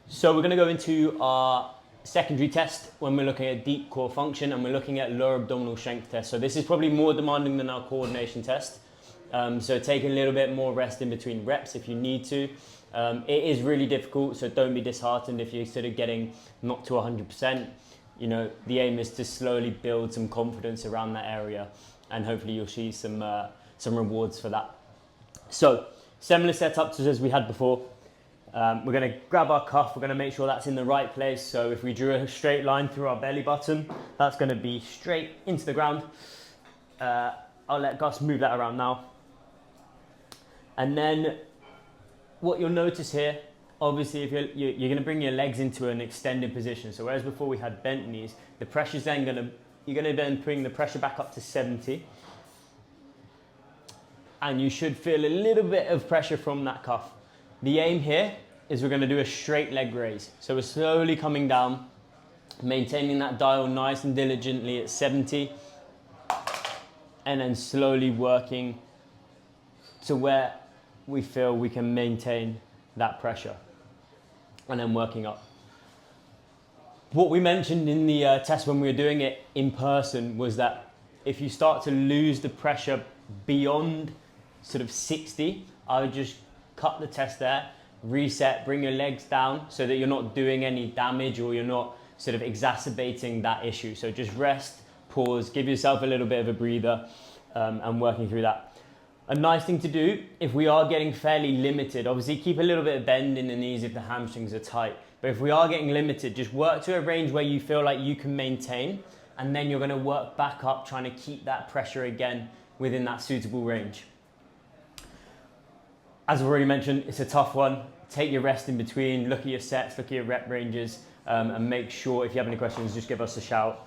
So we're going to go into our secondary test when we're looking at deep core function, and we're looking at lower abdominal strength test. So this is probably more demanding than our coordination test. So take a little bit more rest in between reps if you need to. It is really difficult, so don't be disheartened if you're sort of getting not to 100%. You know, the aim is to slowly build some confidence around that area, and hopefully you'll see some rewards for that. So similar setup to as we had before. We're going to grab our cuff, we're going to make sure that's in the right place. So if we drew a straight line through our belly button, that's going to be straight into the ground. I'll let Gus move that around now. And then what you'll notice here, obviously if you're going to bring your legs into an extended position. So whereas before we had bent knees, the pressure's then you're going to then bring the pressure back up to 70. And you should feel a little bit of pressure from that cuff. The aim here is we're going to do a straight leg raise. So we're slowly coming down, maintaining that dial nice and diligently at 70, and then slowly working to where we feel we can maintain that pressure, and then working up. What we mentioned in the test when we were doing it in person was that if you start to lose the pressure beyond sort of 60, I would just cut the test there, reset, bring your legs down so that you're not doing any damage or you're not sort of exacerbating that issue. So just rest, pause, give yourself a little bit of a breather, and working through that. A nice thing to do, if we are getting fairly limited, obviously keep a little bit of bend in the knees if the hamstrings are tight, but if we are getting limited, just work to a range where you feel like you can maintain, and then you're going to work back up trying to keep that pressure again within that suitable range. As I've already mentioned, it's a tough one. Take your rest in between, look at your sets, look at your rep ranges, and make sure if you have any questions, just give us a shout.